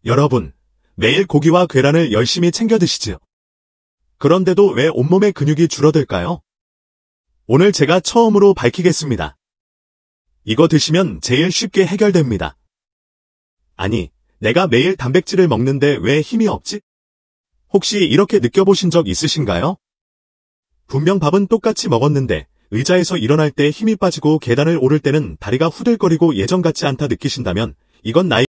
여러분, 매일 고기와 계란을 열심히 챙겨 드시지요. 그런데도 왜 온몸의 근육이 줄어들까요? 오늘 제가 처음으로 밝히겠습니다. 이거 드시면 제일 쉽게 해결됩니다. 아니, 내가 매일 단백질을 먹는데 왜 힘이 없지? 혹시 이렇게 느껴보신 적 있으신가요? 분명 밥은 똑같이 먹었는데 의자에서 일어날 때 힘이 빠지고 계단을 오를 때는 다리가 후들거리고 예전 같지 않다 느끼신다면 이건 나이가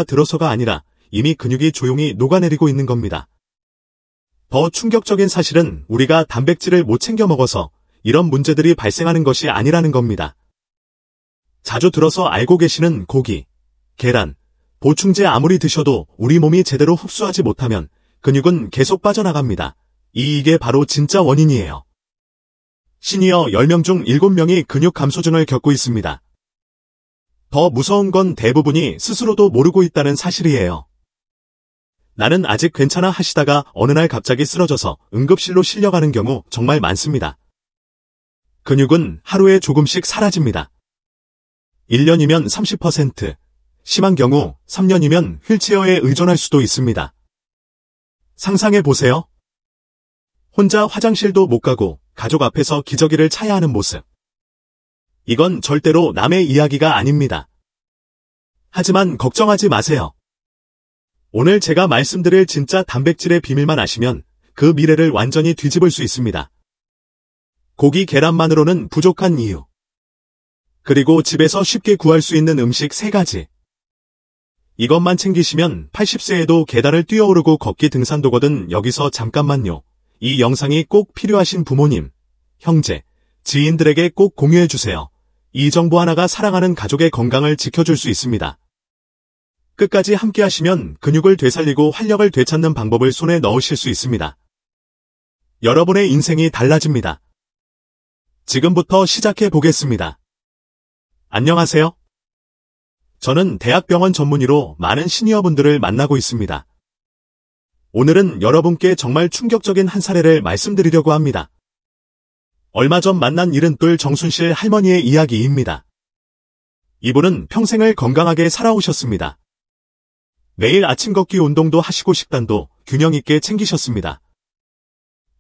들어서가 아니라 이미 근육이 조용히 녹아내리고 있는 겁니다. 더 충격적인 사실은 우리가 단백질을 못 챙겨 먹어서 이런 문제들이 발생하는 것이 아니라는 겁니다. 자주 들어서 알고 계시는 고기, 계란, 보충제 아무리 드셔도 우리 몸이 제대로 흡수하지 못하면 근육은 계속 빠져나갑니다. 이게 바로 진짜 원인이에요. 시니어 10명 중 7명이 근육 감소증을 겪고 있습니다. 더 무서운 건 대부분이 스스로도 모르고 있다는 사실이에요. 나는 아직 괜찮아 하시다가 어느 날 갑자기 쓰러져서 응급실로 실려가는 경우 정말 많습니다. 근육은 하루에 조금씩 사라집니다. 1년이면 30%, 심한 경우 3년이면 휠체어에 의존할 수도 있습니다. 상상해 보세요. 혼자 화장실도 못 가고 가족 앞에서 기저귀를 차야 하는 모습. 이건 절대로 남의 이야기가 아닙니다. 하지만 걱정하지 마세요. 오늘 제가 말씀드릴 진짜 단백질의 비밀만 아시면 그 미래를 완전히 뒤집을 수 있습니다. 고기, 계란만으로는 부족한 이유. 그리고 집에서 쉽게 구할 수 있는 음식 3가지. 이것만 챙기시면 80세에도 계단을 뛰어오르고 걷기 등산도거든. 여기서 잠깐만요. 이 영상이 꼭 필요하신 부모님, 형제, 지인들에게 꼭 공유해주세요. 이 정보 하나가 사랑하는 가족의 건강을 지켜줄 수 있습니다. 끝까지 함께 하시면 근육을 되살리고 활력을 되찾는 방법을 손에 넣으실 수 있습니다. 여러분의 인생이 달라집니다. 지금부터 시작해 보겠습니다. 안녕하세요. 저는 대학병원 전문의로 많은 시니어분들을 만나고 있습니다. 오늘은 여러분께 정말 충격적인 한 사례를 말씀드리려고 합니다. 얼마 전 만난 72 정순실 할머니의 이야기입니다. 이분은 평생을 건강하게 살아오셨습니다. 매일 아침 걷기 운동도 하시고 식단도 균형 있게 챙기셨습니다.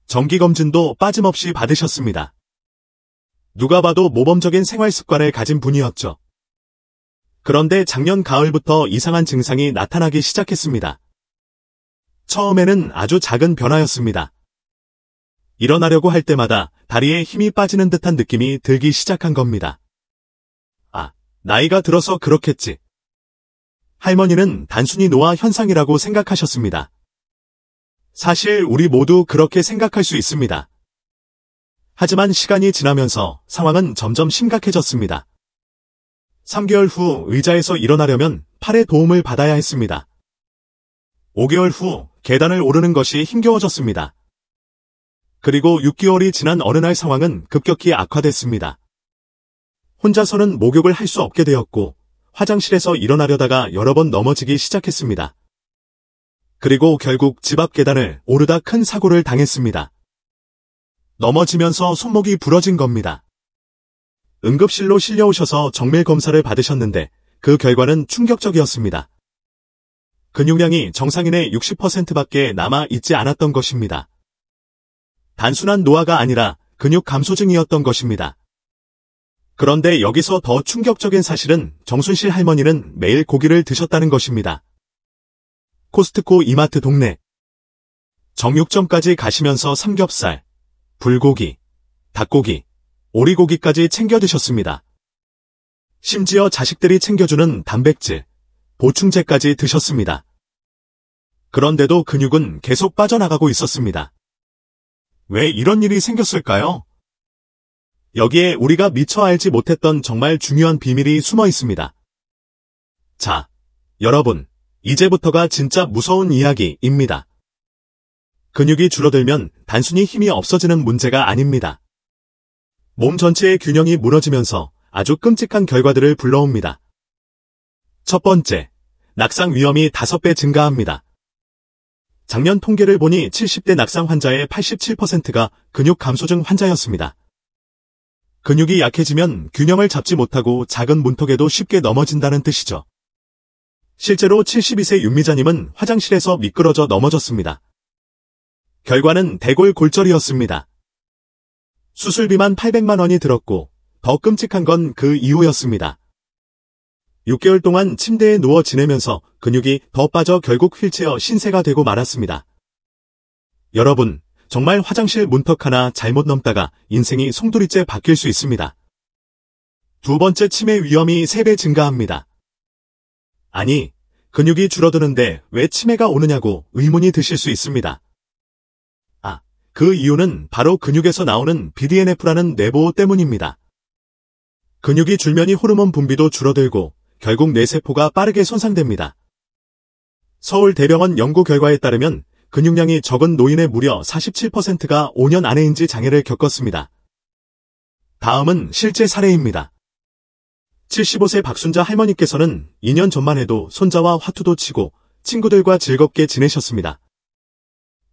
정기검진도 빠짐없이 받으셨습니다. 누가 봐도 모범적인 생활 습관을 가진 분이었죠. 그런데 작년 가을부터 이상한 증상이 나타나기 시작했습니다. 처음에는 아주 작은 변화였습니다. 일어나려고 할 때마다 다리에 힘이 빠지는 듯한 느낌이 들기 시작한 겁니다. 아, 나이가 들어서 그렇겠지. 할머니는 단순히 노화 현상이라고 생각하셨습니다. 사실 우리 모두 그렇게 생각할 수 있습니다. 하지만 시간이 지나면서 상황은 점점 심각해졌습니다. 3개월 후 의자에서 일어나려면 팔의 도움을 받아야 했습니다. 5개월 후 계단을 오르는 것이 힘겨워졌습니다. 그리고 6개월이 지난 어느 날 상황은 급격히 악화됐습니다. 혼자서는 목욕을 할 수 없게 되었고 화장실에서 일어나려다가 여러 번 넘어지기 시작했습니다. 그리고 결국 집 앞 계단을 오르다 큰 사고를 당했습니다. 넘어지면서 손목이 부러진 겁니다. 응급실로 실려오셔서 정밀 검사를 받으셨는데 그 결과는 충격적이었습니다. 근육량이 정상인의 60%밖에 남아 있지 않았던 것입니다. 단순한 노화가 아니라 근육 감소증이었던 것입니다. 그런데 여기서 더 충격적인 사실은 정순실 할머니는 매일 고기를 드셨다는 것입니다. 코스트코 이마트 동네. 정육점까지 가시면서 삼겹살, 불고기, 닭고기, 오리고기까지 챙겨 드셨습니다. 심지어 자식들이 챙겨주는 단백질, 보충제까지 드셨습니다. 그런데도 근육은 계속 빠져나가고 있었습니다. 왜 이런 일이 생겼을까요? 여기에 우리가 미처 알지 못했던 정말 중요한 비밀이 숨어 있습니다. 자, 여러분, 이제부터가 진짜 무서운 이야기입니다. 근육이 줄어들면 단순히 힘이 없어지는 문제가 아닙니다. 몸 전체의 균형이 무너지면서 아주 끔찍한 결과들을 불러옵니다. 첫 번째, 낙상 위험이 5배 증가합니다. 작년 통계를 보니 70대 낙상 환자의 87%가 근육 감소증 환자였습니다. 근육이 약해지면 균형을 잡지 못하고 작은 문턱에도 쉽게 넘어진다는 뜻이죠. 실제로 72세 윤미자님은 화장실에서 미끄러져 넘어졌습니다. 결과는 대골골절이었습니다. 수술비만 800만 원이 들었고 더 끔찍한 건 그 이후였습니다. 6개월 동안 침대에 누워 지내면서 근육이 더 빠져 결국 휠체어 신세가 되고 말았습니다. 여러분, 정말 화장실 문턱 하나 잘못 넘다가 인생이 송두리째 바뀔 수 있습니다. 두 번째, 치매 위험이 3배 증가합니다. 아니, 근육이 줄어드는데 왜 치매가 오느냐고 의문이 드실 수 있습니다. 그 이유는 바로 근육에서 나오는 BDNF라는 뇌보호 때문입니다. 근육이 줄면 호르몬 분비도 줄어들고 결국 뇌세포가 빠르게 손상됩니다. 서울대병원 연구 결과에 따르면 근육량이 적은 노인의 무려 47%가 5년 안에 인지 장애를 겪었습니다. 다음은 실제 사례입니다. 75세 박순자 할머니께서는 2년 전만 해도 손자와 화투도 치고 친구들과 즐겁게 지내셨습니다.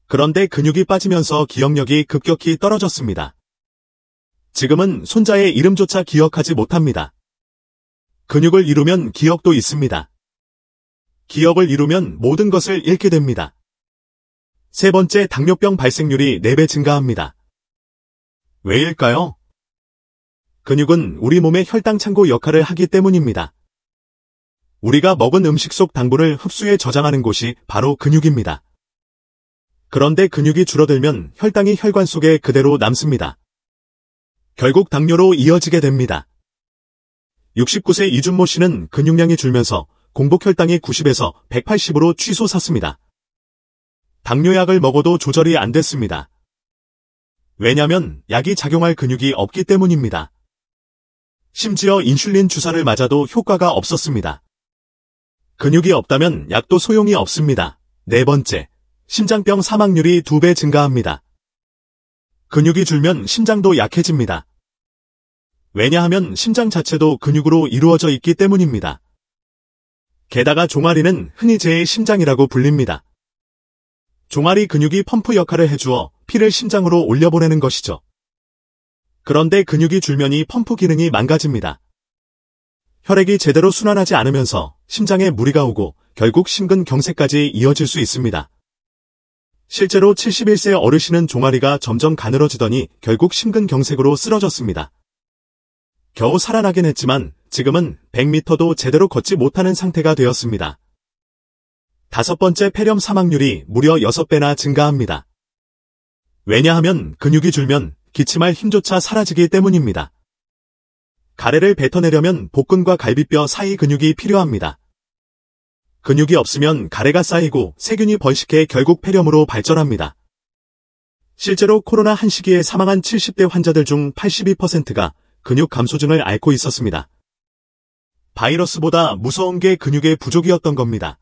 그런데 근육이 빠지면서 기억력이 급격히 떨어졌습니다. 지금은 손자의 이름조차 기억하지 못합니다. 근육을 잃으면 기억도 있습니다. 기억을 잃으면 모든 것을 잃게 됩니다. 세 번째, 당뇨병 발생률이 4배 증가합니다. 왜일까요? 근육은 우리 몸의 혈당 창고 역할을 하기 때문입니다. 우리가 먹은 음식 속 당분을 흡수해 저장하는 곳이 바로 근육입니다. 그런데 근육이 줄어들면 혈당이 혈관 속에 그대로 남습니다. 결국 당뇨로 이어지게 됩니다. 69세 이준모 씨는 근육량이 줄면서 공복 혈당이 90에서 180으로 취소샀습니다. 당뇨약을 먹어도 조절이 안 됐습니다. 왜냐면 약이 작용할 근육이 없기 때문입니다. 심지어 인슐린 주사를 맞아도 효과가 없었습니다. 근육이 없다면 약도 소용이 없습니다. 네 번째, 심장병 사망률이 2배 증가합니다. 근육이 줄면 심장도 약해집니다. 왜냐하면 심장 자체도 근육으로 이루어져 있기 때문입니다. 게다가 종아리는 흔히 제 심장이라고 불립니다. 종아리 근육이 펌프 역할을 해주어 피를 심장으로 올려보내는 것이죠. 그런데 근육이 줄면 이 펌프 기능이 망가집니다. 혈액이 제대로 순환하지 않으면서 심장에 무리가 오고 결국 심근경색까지 이어질 수 있습니다. 실제로 71세 어르신은 종아리가 점점 가늘어지더니 결국 심근경색으로 쓰러졌습니다. 겨우 살아나긴 했지만 지금은 100m도 제대로 걷지 못하는 상태가 되었습니다. 다섯 번째, 폐렴 사망률이 무려 6배나 증가합니다. 왜냐하면 근육이 줄면 기침할 힘조차 사라지기 때문입니다. 가래를 뱉어내려면 복근과 갈비뼈 사이 근육이 필요합니다. 근육이 없으면 가래가 쌓이고 세균이 번식해 결국 폐렴으로 발전합니다. 실제로 코로나 한 시기에 사망한 70대 환자들 중 82%가 근육 감소증을 앓고 있었습니다. 바이러스보다 무서운 게 근육의 부족이었던 겁니다.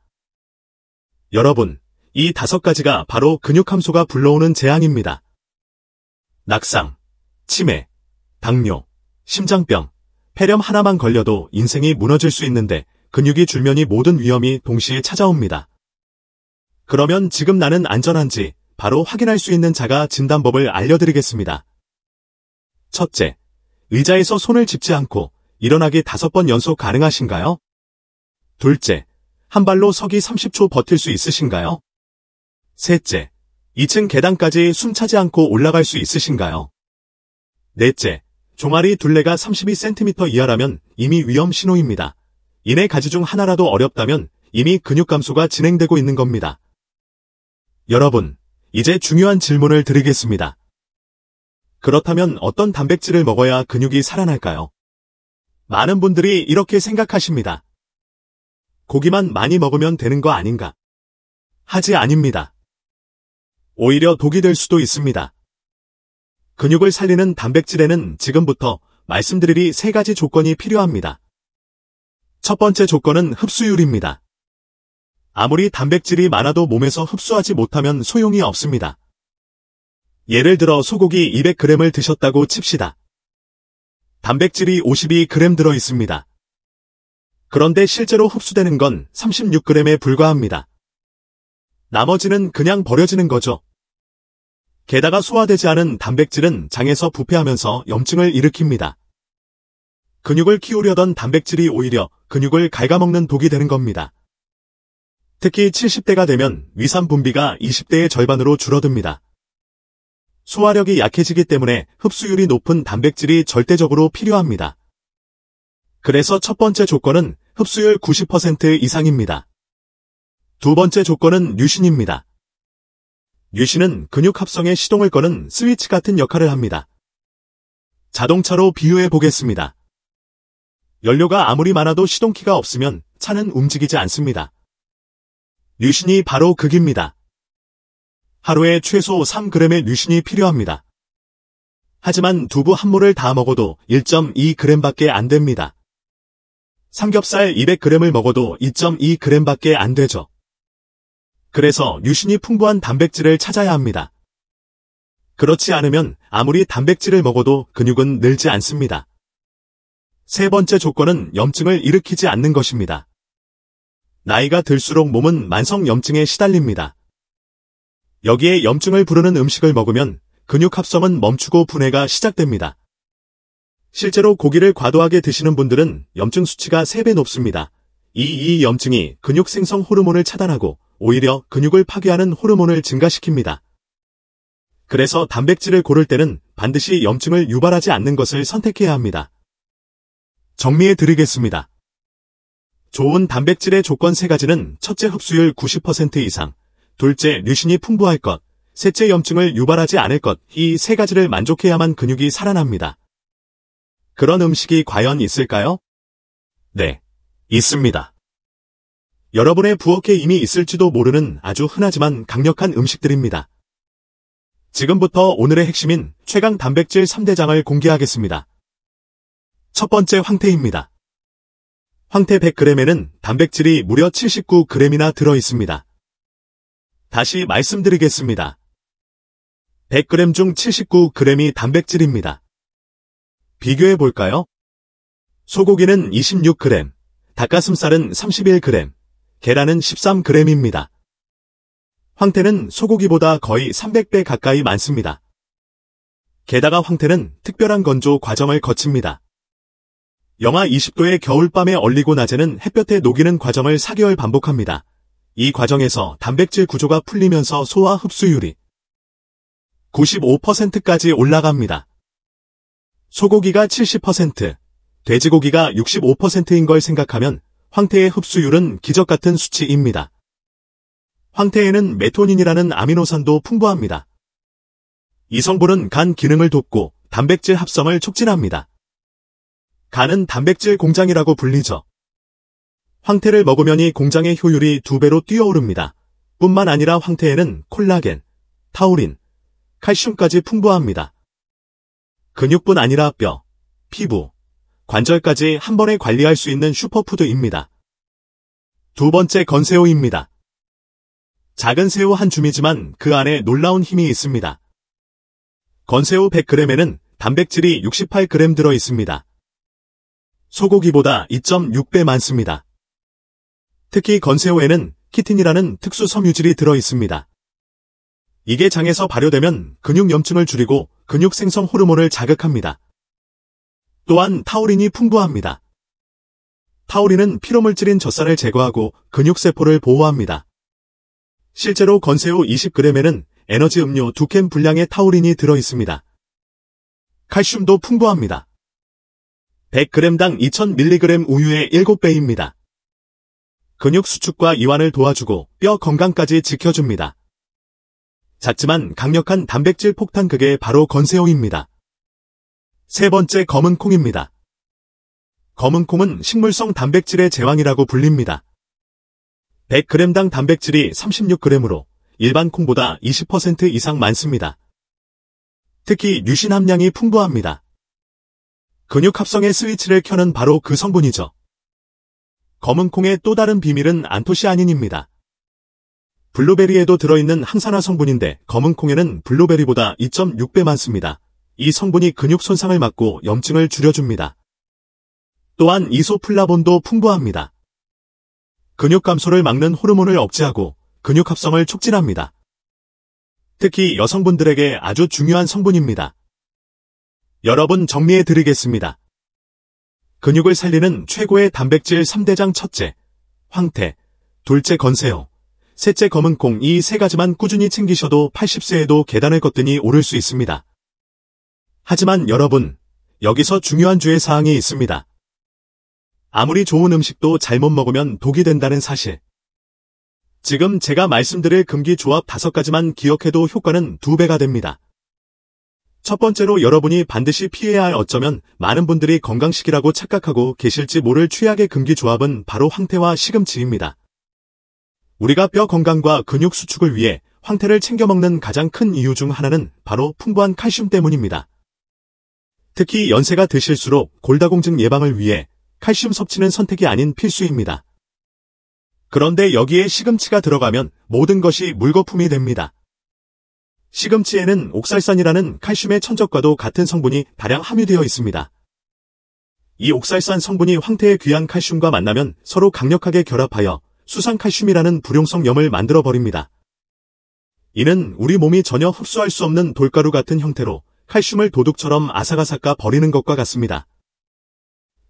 여러분, 이 5가지가 바로 근육 감소가 불러오는 재앙입니다. 낙상, 치매, 당뇨, 심장병, 폐렴 하나만 걸려도 인생이 무너질 수 있는데 근육이 줄면이 모든 위험이 동시에 찾아옵니다. 그러면 지금 나는 안전한지 바로 확인할 수 있는 자가 진단법을 알려드리겠습니다. 첫째, 의자에서 손을 짚지 않고 일어나기 5번 연속 가능하신가요? 둘째, 한 발로 서기 30초 버틸 수 있으신가요? 셋째, 2층 계단까지 숨 차지 않고 올라갈 수 있으신가요? 넷째, 종아리 둘레가 32cm 이하라면 이미 위험 신호입니다. 이 4가지 중 하나라도 어렵다면 이미 근육 감소가 진행되고 있는 겁니다. 여러분, 이제 중요한 질문을 드리겠습니다. 그렇다면 어떤 단백질을 먹어야 근육이 살아날까요? 많은 분들이 이렇게 생각하십니다. 고기만 많이 먹으면 되는 거 아닌가? 하지 아닙니다. 오히려 독이 될 수도 있습니다. 근육을 살리는 단백질에는 지금부터 말씀드릴 3가지 조건이 필요합니다. 첫 번째 조건은 흡수율입니다. 아무리 단백질이 많아도 몸에서 흡수하지 못하면 소용이 없습니다. 예를 들어 소고기 200g을 드셨다고 칩시다. 단백질이 52g 들어 있습니다. 그런데 실제로 흡수되는 건 36g에 불과합니다. 나머지는 그냥 버려지는 거죠. 게다가 소화되지 않은 단백질은 장에서 부패하면서 염증을 일으킵니다. 근육을 키우려던 단백질이 오히려 근육을 갉아먹는 독이 되는 겁니다. 특히 70대가 되면 위산 분비가 20대의 절반으로 줄어듭니다. 소화력이 약해지기 때문에 흡수율이 높은 단백질이 절대적으로 필요합니다. 그래서 첫 번째 조건은 흡수율 90% 이상입니다. 두 번째 조건은 류신입니다. 류신은 근육 합성에 시동을 거는 스위치 같은 역할을 합니다. 자동차로 비유해 보겠습니다. 연료가 아무리 많아도 시동키가 없으면 차는 움직이지 않습니다. 류신이 바로 극입니다. 하루에 최소 3g의 류신이 필요합니다. 하지만 두부 한 모를 다 먹어도 1.2g밖에 안 됩니다. 삼겹살 200g을 먹어도 2.2g밖에 안 되죠. 그래서 류신이 풍부한 단백질을 찾아야 합니다. 그렇지 않으면 아무리 단백질을 먹어도 근육은 늘지 않습니다. 세 번째 조건은 염증을 일으키지 않는 것입니다. 나이가 들수록 몸은 만성 염증에 시달립니다. 여기에 염증을 부르는 음식을 먹으면 근육 합성은 멈추고 분해가 시작됩니다. 실제로 고기를 과도하게 드시는 분들은 염증 수치가 3배 높습니다. 이 염증이 근육 생성 호르몬을 차단하고 오히려 근육을 파괴하는 호르몬을 증가시킵니다. 그래서 단백질을 고를 때는 반드시 염증을 유발하지 않는 것을 선택해야 합니다. 정리해 드리겠습니다. 좋은 단백질의 조건 3가지는 첫째 흡수율 90% 이상, 둘째 류신이 풍부할 것, 셋째 염증을 유발하지 않을 것, 이 3가지를 만족해야만 근육이 살아납니다. 그런 음식이 과연 있을까요? 네, 있습니다. 여러분의 부엌에 이미 있을지도 모르는 아주 흔하지만 강력한 음식들입니다. 지금부터 오늘의 핵심인 최강 단백질 3대장을 공개하겠습니다. 첫 번째 황태입니다. 황태 100g에는 단백질이 무려 79g이나 들어있습니다. 다시 말씀드리겠습니다. 100g 중 79g이 단백질입니다. 비교해 볼까요? 소고기는 26g, 닭가슴살은 31g, 계란은 13g입니다. 황태는 소고기보다 거의 300배 가까이 많습니다. 게다가 황태는 특별한 건조 과정을 거칩니다. 영하 20도의 겨울밤에 얼리고 낮에는 햇볕에 녹이는 과정을 4개월 반복합니다. 이 과정에서 단백질 구조가 풀리면서 소화 흡수율이 95%까지 올라갑니다. 소고기가 70%, 돼지고기가 65%인 걸 생각하면 황태의 흡수율은 기적 같은 수치입니다. 황태에는 메토닌이라는 아미노산도 풍부합니다. 이 성분은 간 기능을 돕고 단백질 합성을 촉진합니다. 간은 단백질 공장이라고 불리죠. 황태를 먹으면 이 공장의 효율이 2배로 뛰어오릅니다. 뿐만 아니라 황태에는 콜라겐, 타우린, 칼슘까지 풍부합니다. 근육뿐 아니라 뼈, 피부, 관절까지 한 번에 관리할 수 있는 슈퍼푸드입니다. 두 번째 건새우입니다. 작은 새우 한 줌이지만 그 안에 놀라운 힘이 있습니다. 건새우 100g에는 단백질이 68g 들어 있습니다. 소고기보다 2.6배 많습니다. 특히 건새우에는 키틴이라는 특수 섬유질이 들어 있습니다. 이게 장에서 발효되면 근육 염증을 줄이고 근육 생성 호르몬을 자극합니다. 또한 타우린이 풍부합니다. 타우린은 피로물질인 젖살을 제거하고 근육세포를 보호합니다. 실제로 건새우 20g에는 에너지 음료 2캔 분량의 타우린이 들어 있습니다. 칼슘도 풍부합니다. 100g당 2000mg 우유의 7배입니다. 근육 수축과 이완을 도와주고 뼈 건강까지 지켜줍니다. 작지만 강력한 단백질 폭탄 그게 바로 건새우입니다. 세 번째 검은 콩입니다. 검은 콩은 식물성 단백질의 제왕이라고 불립니다. 100g당 단백질이 36g으로 일반 콩보다 20% 이상 많습니다. 특히 류신 함량이 풍부합니다. 근육 합성의 스위치를 켜는 바로 그 성분이죠. 검은 콩의 또 다른 비밀은 안토시아닌입니다. 블루베리에도 들어있는 항산화 성분인데 검은 콩에는 블루베리보다 2.6배 많습니다. 이 성분이 근육 손상을 막고 염증을 줄여줍니다. 또한 이소플라본도 풍부합니다. 근육 감소를 막는 호르몬을 억제하고 근육 합성을 촉진합니다. 특히 여성분들에게 아주 중요한 성분입니다. 여러분 정리해 드리겠습니다. 근육을 살리는 최고의 단백질 3대장 첫째, 황태, 둘째 건새우, 셋째 검은콩 이 세 가지만 꾸준히 챙기셔도 80세에도 계단을 걷더니 오를 수 있습니다. 하지만 여러분, 여기서 중요한 주의사항이 있습니다. 아무리 좋은 음식도 잘못 먹으면 독이 된다는 사실. 지금 제가 말씀드릴 금기 조합 5가지만 기억해도 효과는 2배가 됩니다. 첫 번째로 여러분이 반드시 피해야 할 어쩌면 많은 분들이 건강식이라고 착각하고 계실지 모를 최악의 금기 조합은 바로 황태와 시금치입니다. 우리가 뼈 건강과 근육 수축을 위해 황태를 챙겨 먹는 가장 큰 이유 중 하나는 바로 풍부한 칼슘 때문입니다. 특히 연세가 드실수록 골다공증 예방을 위해 칼슘 섭취는 선택이 아닌 필수입니다. 그런데 여기에 시금치가 들어가면 모든 것이 물거품이 됩니다. 시금치에는 옥살산이라는 칼슘의 천적과도 같은 성분이 다량 함유되어 있습니다. 이 옥살산 성분이 황태의 귀한 칼슘과 만나면 서로 강력하게 결합하여 수산칼슘이라는 불용성 염을 만들어버립니다. 이는 우리 몸이 전혀 흡수할 수 없는 돌가루 같은 형태로 칼슘을 도둑처럼 아삭아삭 버리는 것과 같습니다.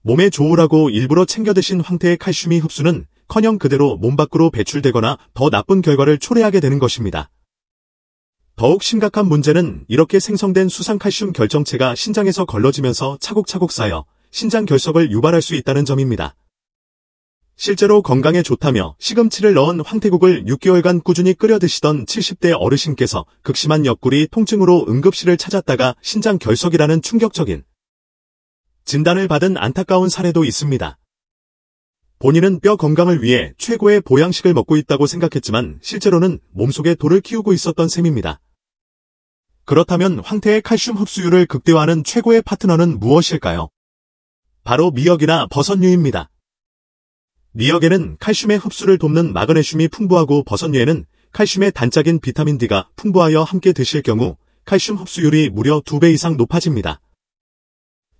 몸에 좋으라고 일부러 챙겨 드신 황태의 칼슘이 흡수는커녕 그대로 몸 밖으로 배출되거나 더 나쁜 결과를 초래하게 되는 것입니다. 더욱 심각한 문제는 이렇게 생성된 수산칼슘 결정체가 신장에서 걸러지면서 차곡차곡 쌓여 신장 결석을 유발할 수 있다는 점입니다. 실제로 건강에 좋다며 시금치를 넣은 황태국을 6개월간 꾸준히 끓여 드시던 70대 어르신께서 극심한 옆구리 통증으로 응급실을 찾았다가 신장 결석이라는 충격적인 진단을 받은 안타까운 사례도 있습니다. 본인은 뼈 건강을 위해 최고의 보양식을 먹고 있다고 생각했지만 실제로는 몸속에 돌을 키우고 있었던 셈입니다. 그렇다면 황태의 칼슘 흡수율을 극대화하는 최고의 파트너는 무엇일까요? 바로 미역이나 버섯류입니다. 미역에는 칼슘의 흡수를 돕는 마그네슘이 풍부하고 버섯류에는 칼슘의 단짝인 비타민 D가 풍부하여 함께 드실 경우 칼슘 흡수율이 무려 2배 이상 높아집니다.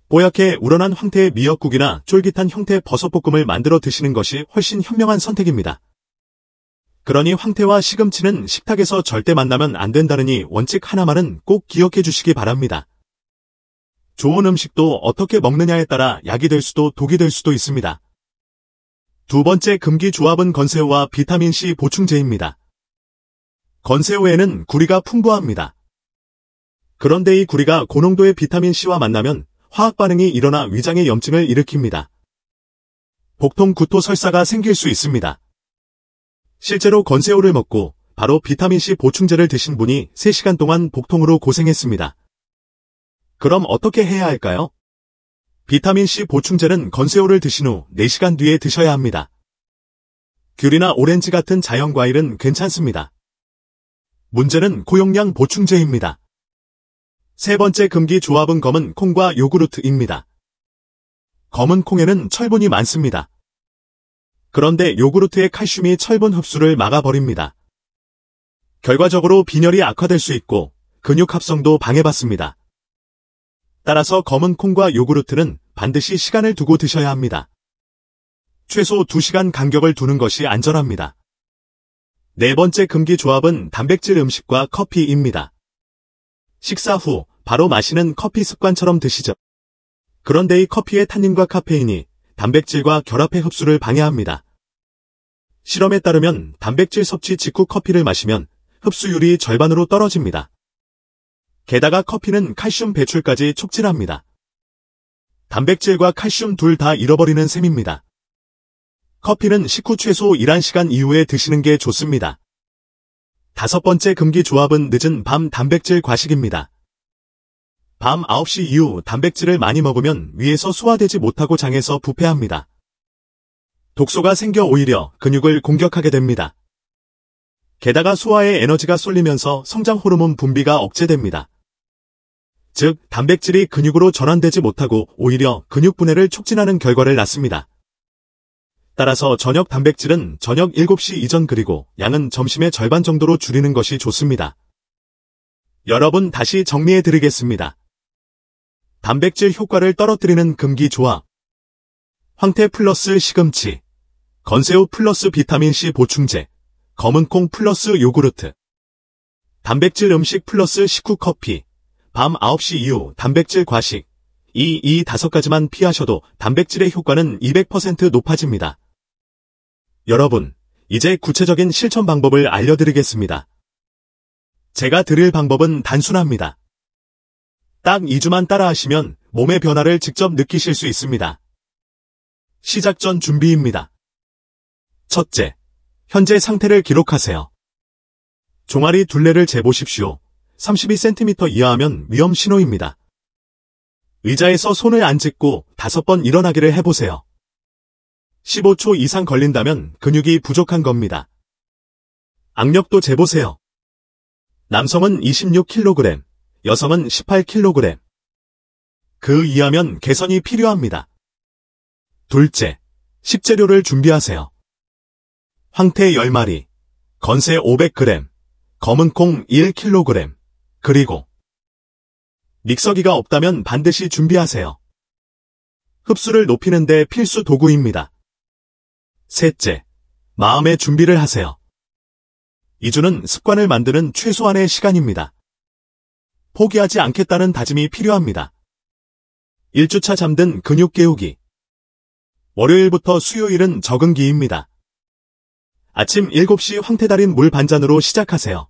뽀얗게 우러난 황태의 미역국이나 쫄깃한 형태 버섯볶음을 만들어 드시는 것이 훨씬 현명한 선택입니다. 그러니 황태와 시금치는 식탁에서 절대 만나면 안 된다느니 원칙 하나만은 꼭 기억해 주시기 바랍니다. 좋은 음식도 어떻게 먹느냐에 따라 약이 될 수도 독이 될 수도 있습니다. 두 번째 금기 조합은 건새우와 비타민C 보충제입니다. 건새우에는 구리가 풍부합니다. 그런데 이 구리가 고농도의 비타민C와 만나면 화학 반응이 일어나 위장의 염증을 일으킵니다. 복통, 구토, 설사가 생길 수 있습니다. 실제로 건새우를 먹고 바로 비타민C 보충제를 드신 분이 3시간 동안 복통으로 고생했습니다. 그럼 어떻게 해야 할까요? 비타민C 보충제는 건새우를 드신 후 4시간 뒤에 드셔야 합니다. 귤이나 오렌지 같은 자연과일은 괜찮습니다. 문제는 고용량 보충제입니다. 세 번째 금기 조합은 검은 콩과 요구르트입니다. 검은 콩에는 철분이 많습니다. 그런데 요구르트의 칼슘이 철분 흡수를 막아버립니다. 결과적으로 빈혈이 악화될 수 있고 근육 합성도 방해받습니다. 따라서 검은 콩과 요구르트는 반드시 시간을 두고 드셔야 합니다. 최소 2시간 간격을 두는 것이 안전합니다. 네 번째 금기 조합은 단백질 음식과 커피입니다. 식사 후 바로 마시는 커피 습관처럼 드시죠. 그런데 이 커피의 탄닌과 카페인이 단백질과 결합해 흡수를 방해합니다. 실험에 따르면 단백질 섭취 직후 커피를 마시면 흡수율이 절반으로 떨어집니다. 게다가 커피는 칼슘 배출까지 촉진합니다. 단백질과 칼슘 둘 다 잃어버리는 셈입니다. 커피는 식후 최소 11시간 이후에 드시는 게 좋습니다. 다섯 번째 금기 조합은 늦은 밤 단백질 과식입니다. 밤 9시 이후 단백질을 많이 먹으면 위에서 소화되지 못하고 장에서 부패합니다. 독소가 생겨 오히려 근육을 공격하게 됩니다. 게다가 소화에 에너지가 쏠리면서 성장 호르몬 분비가 억제됩니다. 즉, 단백질이 근육으로 전환되지 못하고 오히려 근육 분해를 촉진하는 결과를 낳습니다. 따라서 저녁 단백질은 저녁 7시 이전 그리고 양은 점심의 절반 정도로 줄이는 것이 좋습니다. 여러분 다시 정리해드리겠습니다. 단백질 효과를 떨어뜨리는 금기 조합. 황태 플러스 시금치, 건새우 플러스 비타민C 보충제, 검은콩 플러스 요구르트. 단백질 음식 플러스 식후 커피, 밤 9시 이후 단백질 과식, 이 5가지만 피하셔도 단백질의 효과는 200% 높아집니다. 여러분, 이제 구체적인 실천 방법을 알려드리겠습니다. 제가 드릴 방법은 단순합니다. 딱 2주만 따라하시면 몸의 변화를 직접 느끼실 수 있습니다. 시작 전 준비입니다. 첫째, 현재 상태를 기록하세요. 종아리 둘레를 재보십시오. 32cm 이하하면 위험 신호입니다. 의자에서 손을 안 짚고 5번 일어나기를 해보세요. 15초 이상 걸린다면 근육이 부족한 겁니다. 악력도 재보세요. 남성은 26kg, 여성은 18kg. 그 이하면 개선이 필요합니다. 둘째, 식재료를 준비하세요. 황태 10마리, 건새 500g, 검은 콩 1kg, 그리고 믹서기가 없다면 반드시 준비하세요. 흡수를 높이는 데 필수 도구입니다. 셋째, 마음의 준비를 하세요. 2주는 습관을 만드는 최소한의 시간입니다. 포기하지 않겠다는 다짐이 필요합니다. 1주차 잠든 근육 깨우기. 월요일부터 수요일은 적응기입니다. 아침 7시 황태 달인 물 반잔으로 시작하세요.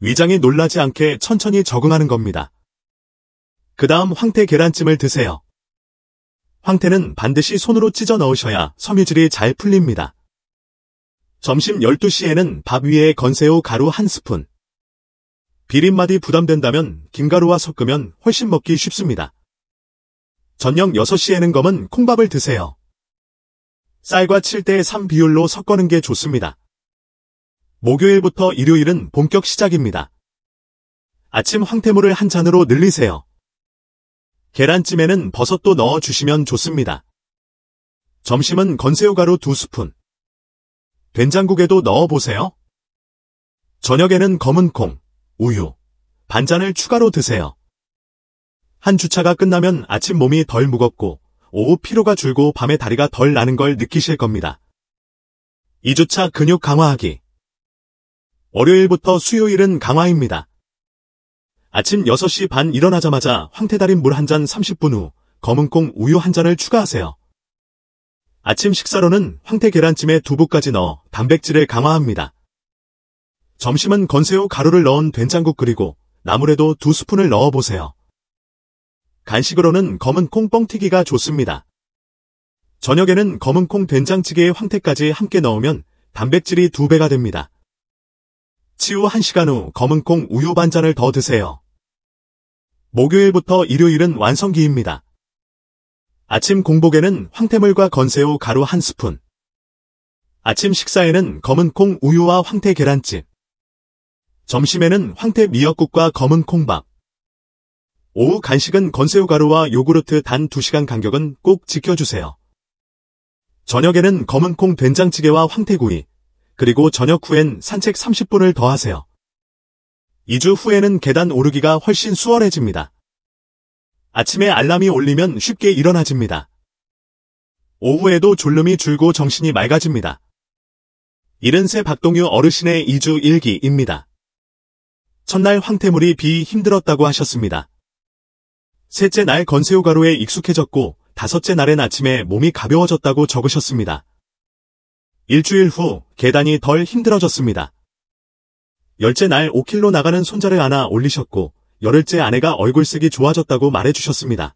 위장이 놀라지 않게 천천히 적응하는 겁니다. 그 다음 황태 계란찜을 드세요. 황태는 반드시 손으로 찢어 넣으셔야 섬유질이 잘 풀립니다. 점심 12시에는 밥 위에 건새우 가루 1스푼. 비린맛이 부담된다면 김가루와 섞으면 훨씬 먹기 쉽습니다. 저녁 6시에는 검은 콩밥을 드세요. 쌀과 7:3 비율로 섞어는 게 좋습니다. 목요일부터 일요일은 본격 시작입니다. 아침 황태물을 한 잔으로 늘리세요. 계란찜에는 버섯도 넣어주시면 좋습니다. 점심은 건새우가루 2스푼. 된장국에도 넣어보세요. 저녁에는 검은 콩, 우유, 반잔을 추가로 드세요. 한 주차가 끝나면 아침 몸이 덜 무겁고 오후 피로가 줄고 밤에 다리가 덜 나는 걸 느끼실 겁니다. 2주차 근육 강화하기. 월요일부터 수요일은 강화입니다. 아침 6시 반 일어나자마자 황태 달인 물 한 잔 30분 후 검은콩 우유 한 잔을 추가하세요. 아침 식사로는 황태 계란찜에 두부까지 넣어 단백질을 강화합니다. 점심은 건새우 가루를 넣은 된장국 그리고 나물에도 2스푼을 넣어보세요. 간식으로는 검은콩 뻥튀기가 좋습니다. 저녁에는 검은콩 된장찌개에 황태까지 함께 넣으면 단백질이 2배가 됩니다. 치우 1시간 후 검은콩 우유 반잔을 더 드세요. 목요일부터 일요일은 완성기입니다. 아침 공복에는 황태물과 건새우 가루 1스푼. 아침 식사에는 검은콩 우유와 황태 계란찜. 점심에는 황태 미역국과 검은 콩밥. 오후 간식은 건새우 가루와 요구르트 단 2시간 간격은 꼭 지켜주세요. 저녁에는 검은 콩 된장찌개와 황태구이, 그리고 저녁 후엔 산책 30분을 더 하세요. 2주 후에는 계단 오르기가 훨씬 수월해집니다. 아침에 알람이 울리면 쉽게 일어나집니다. 오후에도 졸음이 줄고 정신이 맑아집니다. 73 박동유 어르신의 2주 일기입니다. 첫날 황태물이 비 힘들었다고 하셨습니다. 셋째 날 건새우 가루에 익숙해졌고 5째 날엔 아침에 몸이 가벼워졌다고 적으셨습니다. 일주일 후 계단이 덜 힘들어졌습니다. 10째 날 5kg 나가는 손자를 안아 올리셨고 열흘째 아내가 얼굴색이 좋아졌다고 말해주셨습니다.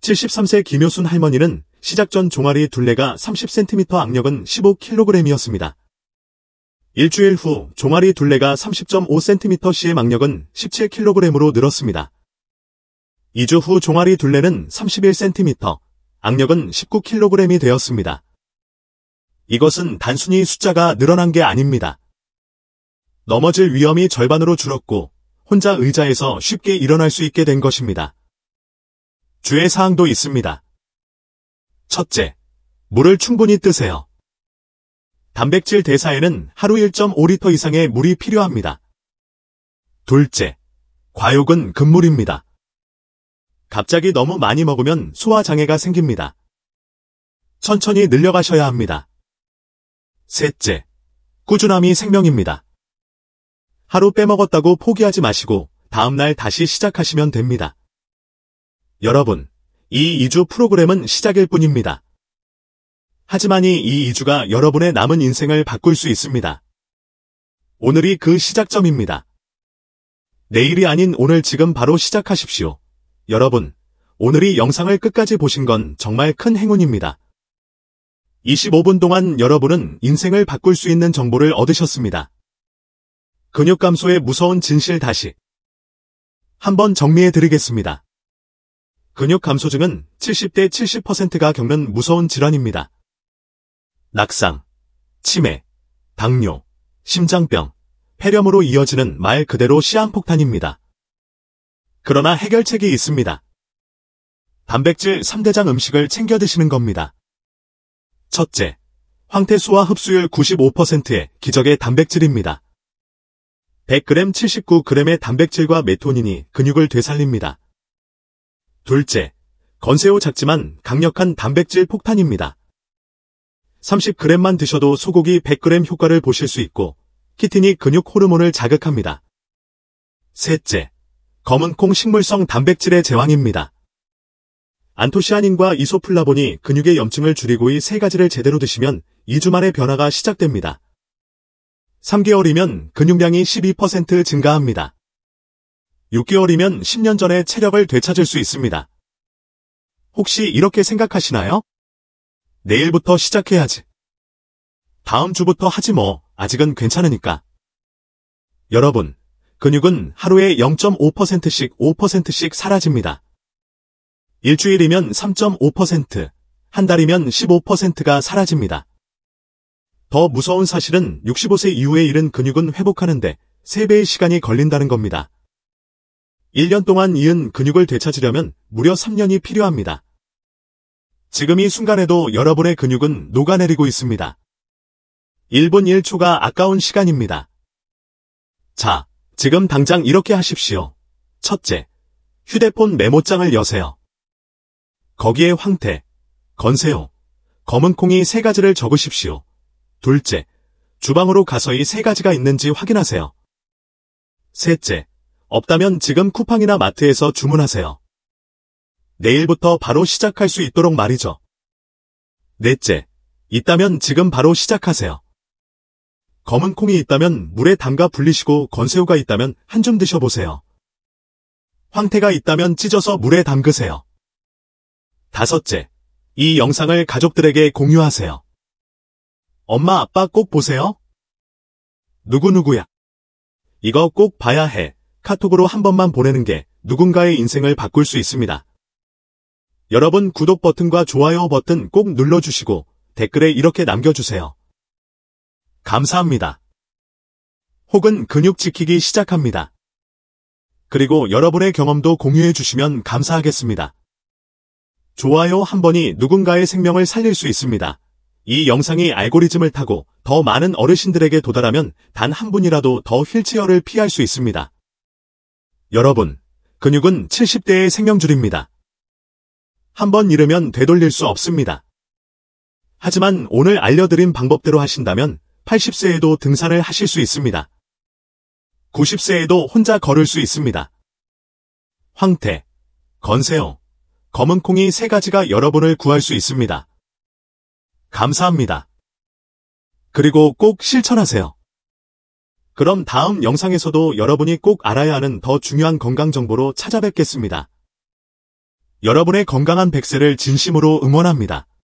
73세 김효순 할머니는 시작 전 종아리 둘레가 30cm 악력은 15kg이었습니다. 일주일 후 종아리 둘레가 30.5cm cm 악력은 17kg으로 늘었습니다. 2주 후 종아리 둘레는 31cm, 악력은 19kg이 되었습니다. 이것은 단순히 숫자가 늘어난 게 아닙니다. 넘어질 위험이 절반으로 줄었고 혼자 의자에서 쉽게 일어날 수 있게 된 것입니다. 주의사항도 있습니다. 첫째, 물을 충분히 뜨세요. 단백질 대사에는 하루 1.5리터 이상의 물이 필요합니다. 둘째, 과욕은 금물입니다. 갑자기 너무 많이 먹으면 소화장애가 생깁니다. 천천히 늘려가셔야 합니다. 셋째, 꾸준함이 생명입니다. 하루 빼먹었다고 포기하지 마시고 다음날 다시 시작하시면 됩니다. 여러분, 이 2주 프로그램은 시작일 뿐입니다. 하지만 이 2주가 여러분의 남은 인생을 바꿀 수 있습니다. 오늘이 그 시작점입니다. 내일이 아닌 오늘 지금 바로 시작하십시오. 여러분, 오늘 이 영상을 끝까지 보신 건 정말 큰 행운입니다. 25분 동안 여러분은 인생을 바꿀 수 있는 정보를 얻으셨습니다. 근육 감소의 무서운 진실 다시 한번 정리해 드리겠습니다. 근육 감소증은 70대 70%가 겪는 무서운 질환입니다. 낙상, 치매, 당뇨, 심장병, 폐렴으로 이어지는 말 그대로 시한폭탄입니다. 그러나 해결책이 있습니다. 단백질 3대장 음식을 챙겨 드시는 겁니다. 첫째, 황태수와 흡수율 95%의 기적의 단백질입니다. 100g 79g의 단백질과 메토닌이 근육을 되살립니다. 둘째, 건새우 작지만 강력한 단백질 폭탄입니다. 30g만 드셔도 소고기 100g 효과를 보실 수 있고 키틴이 근육 호르몬을 자극합니다. 셋째, 검은콩 식물성 단백질의 제왕입니다. 안토시아닌과 이소플라본이 근육의 염증을 줄이고 이 세 가지를 제대로 드시면 2주 만에 변화가 시작됩니다. 3개월이면 근육량이 12% 증가합니다. 6개월이면 10년 전의 체력을 되찾을 수 있습니다. 혹시 이렇게 생각하시나요? 내일부터 시작해야지. 다음 주부터 하지 뭐, 아직은 괜찮으니까. 여러분, 근육은 하루에 0.5%씩 5%씩 사라집니다. 일주일이면 3.5%, 한 달이면 15%가 사라집니다. 더 무서운 사실은 65세 이후에 잃은 근육은 회복하는데 3배의 시간이 걸린다는 겁니다. 1년 동안 잃은 근육을 되찾으려면 무려 3년이 필요합니다. 지금 이 순간에도 여러분의 근육은 녹아내리고 있습니다. 1분 1초가 아까운 시간입니다. 자, 지금 당장 이렇게 하십시오. 첫째, 휴대폰 메모장을 여세요. 거기에 황태, 건새우, 검은콩이 3가지를 적으십시오. 둘째, 주방으로 가서 이 3가지가 있는지 확인하세요. 셋째, 없다면 지금 쿠팡이나 마트에서 주문하세요. 내일부터 바로 시작할 수 있도록 말이죠. 넷째, 있다면 지금 바로 시작하세요. 검은콩이 있다면 물에 담가 불리시고 건새우가 있다면 한 줌 드셔보세요. 황태가 있다면 찢어서 물에 담그세요. 다섯째, 이 영상을 가족들에게 공유하세요. 엄마, 아빠 꼭 보세요. 누구누구야. 이거 꼭 봐야 해. 카톡으로 한 번만 보내는 게 누군가의 인생을 바꿀 수 있습니다. 여러분 구독 버튼과 좋아요 버튼 꼭 눌러주시고 댓글에 이렇게 남겨주세요. 감사합니다. 혹은 근육 지키기 시작합니다. 그리고 여러분의 경험도 공유해 주시면 감사하겠습니다. 좋아요 한 번이 누군가의 생명을 살릴 수 있습니다. 이 영상이 알고리즘을 타고 더 많은 어르신들에게 도달하면 단 한 분이라도 더 휠체어를 피할 수 있습니다. 여러분, 근육은 70대의 생명줄입니다. 한 번 잃으면 되돌릴 수 없습니다. 하지만 오늘 알려드린 방법대로 하신다면 80세에도 등산을 하실 수 있습니다. 90세에도 혼자 걸을 수 있습니다. 황태, 건새우, 검은콩이 3가지가 여러분을 구할 수 있습니다. 감사합니다. 그리고 꼭 실천하세요. 그럼 다음 영상에서도 여러분이 꼭 알아야 하는 더 중요한 건강 정보로 찾아뵙겠습니다. 여러분의 건강한 100세를 진심으로 응원합니다.